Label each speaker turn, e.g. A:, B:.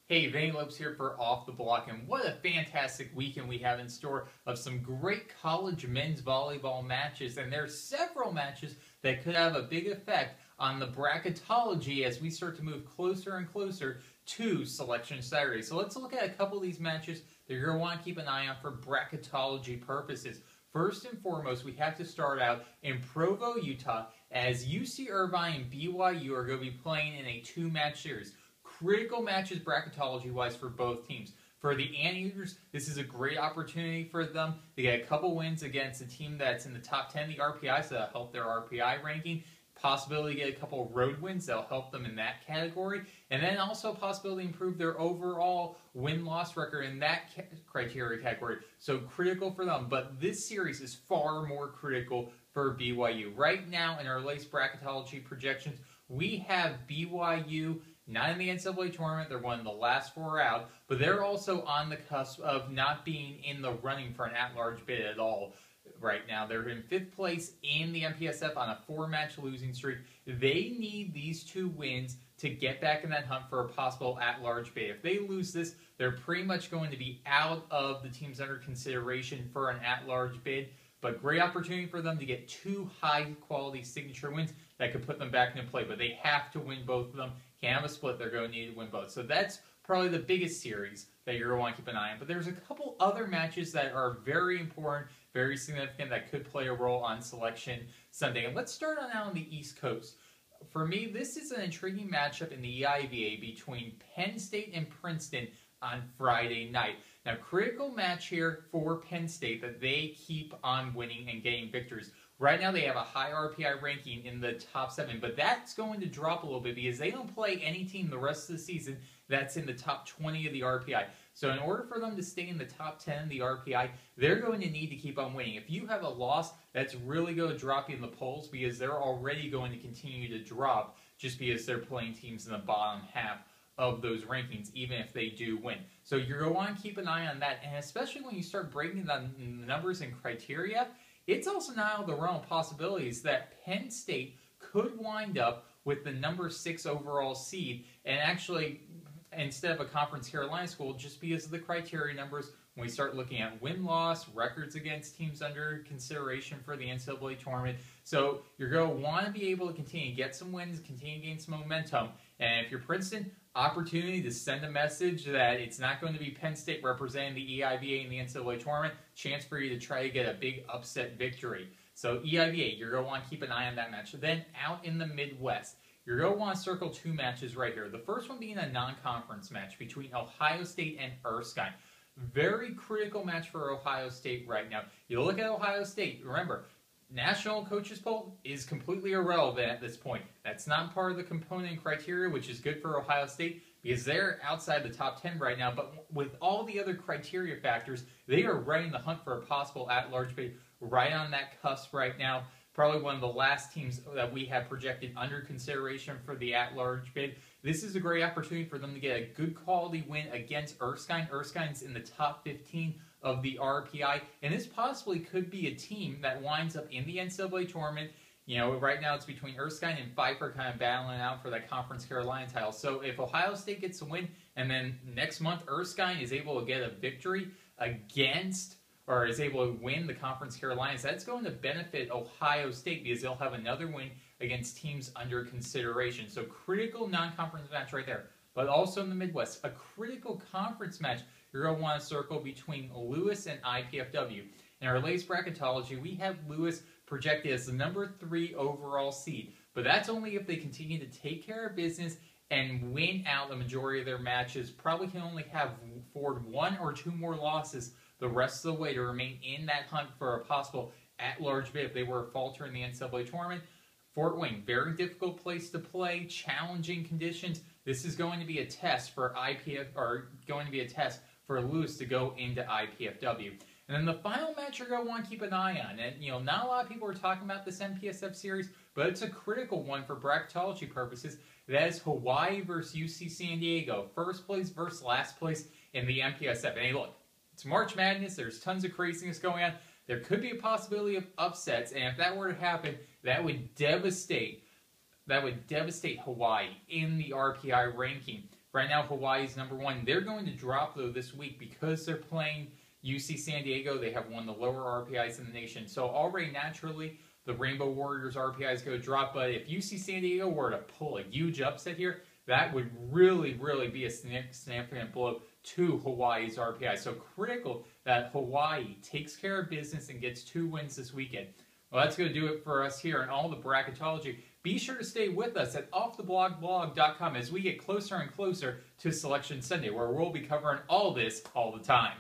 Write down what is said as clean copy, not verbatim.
A: Hey, Vanny Lopes here for Off the Block, and what a fantastic weekend we have in store of some great college men's volleyball matches, and there are several matches that could have a big effect on the bracketology as we start to move closer and closer to Selection Saturday. So let's look at a couple of these matches that you're going to want to keep an eye on for bracketology purposes. First and foremost, we have to start out in Provo, Utah, as UC Irvine and BYU are going to be playing in a two-match series. Critical matches bracketology-wise for both teams. For the Anteaters, this is a great opportunity for them to get a couple wins against a team that's in the top 10 of the RPI, so that'll help their RPI ranking. Possibility to get a couple road wins that'll help them in that category. And then also a possibility to improve their overall win-loss record in that criteria category. So critical for them. But this series is far more critical for BYU. Right now in our latest bracketology projections, we have BYU not in the NCAA tournament. They're one of the last four out, but they're also on the cusp of not being in the running for an at-large bid at all right now. They're in 5th place in the MPSF on a 4-match losing streak. They need these 2 wins to get back in that hunt for a possible at-large bid. If they lose this, they're pretty much going to be out of the teams under consideration for an at-large bid. But great opportunity for them to get 2 high-quality signature wins that could put them back into play. But they have to win both of them. Can't have a split. They're going to need to win both. So that's probably the biggest series that you're going to want to keep an eye on. But there's a couple other matches that are very important, very significant, that could play a role on Selection Sunday. And let's start on out on the East Coast. For me, this is an intriguing matchup in the EIVA between Penn State and Princeton on Friday night. Now, critical match here for Penn State that they keep on winning and getting victories. Right now, they have a high RPI ranking in the top 7, but that's going to drop a little bit because they don't play any team the rest of the season that's in the top 20 of the RPI. So in order for them to stay in the top 10 of the RPI, they're going to need to keep on winning. If you have a loss, that's really going to drop you in the polls because they're already going to continue to drop just because they're playing teams in the bottom half of those rankings, even if they do win. So you're going to want to keep an eye on that, and especially when you start breaking down the numbers and criteria, it's also not out of the realm of possibilities that Penn State could wind up with the number 6 overall seed, and actually, instead of a Conference Carolina school, just because of the criteria numbers, when we start looking at win-loss, records against teams under consideration for the NCAA tournament. So you're going to want to be able to continue to get some wins, continue to gain some momentum. And if you're Princeton, opportunity to send a message that it's not going to be Penn State representing the EIVA in the NCAA tournament. Chance for you to try to get a big upset victory. So EIVA, you're going to want to keep an eye on that match. Then out in the Midwest, you're going to want to circle 2 matches right here. The first one being a non-conference match between Ohio State and Erskine. Very critical match for Ohio State right now. You look at Ohio State, remember, National Coaches Poll is completely irrelevant at this point. That's not part of the component criteria, which is good for Ohio State because they're outside the top 10 right now. But with all the other criteria factors, they are right in the hunt for a possible at-large bid, right on that cusp right now. Probably one of the last teams that we have projected under consideration for the at-large bid. This is a great opportunity for them to get a good quality win against Erskine. Erskine's in the top 15 of the RPI, and this possibly could be a team that winds up in the NCAA tournament. You know, right now it's between Erskine and Pfeiffer kind of battling out for that Conference Carolina title. So if Ohio State gets a win, and then next month Erskine is able to get a victory against, or is able to win the Conference Carolinas, that's going to benefit Ohio State because they'll have another win against teams under consideration. So critical non-conference match right there. But also in the Midwest, a critical conference match you're going to want to circle between Lewis and IPFW. In our latest bracketology, we have Lewis projected as the number 3 overall seed. But that's only if they continue to take care of business and win out the majority of their matches. Probably can only afford 1 or 2 more losses the rest of the way to remain in that hunt for a possible at-large bid if they were to falter in the NCAA tournament. Fort Wayne, very difficult place to play, challenging conditions. This is going to be a test for for Lewis to go into IPFW. And then the final match you're going to want to keep an eye on. And, you know, not a lot of people are talking about this MPSF series, but it's a critical one for bracketology purposes. That is Hawaii versus UC San Diego. First place versus last place in the MPSF. And hey, look, it's March Madness. There's tons of craziness going on. There could be a possibility of upsets, and if that were to happen, that would devastate Hawaii in the RPI ranking. Right now, Hawaii's #1. They're going to drop, though, this week because they're playing UC San Diego. They have one of the lower RPIs in the nation. So already, naturally, the Rainbow Warriors RPI is going to drop. But if UC San Diego were to pull a huge upset here, that would really, really be a significant blow to Hawaii's RPI. So critical that Hawaii takes care of business and gets 2 wins this weekend. Well, that's going to do it for us here on all the bracketology. Be sure to stay with us at offtheblogblog.com as we get closer and closer to Selection Sunday, where we'll be covering all this all the time.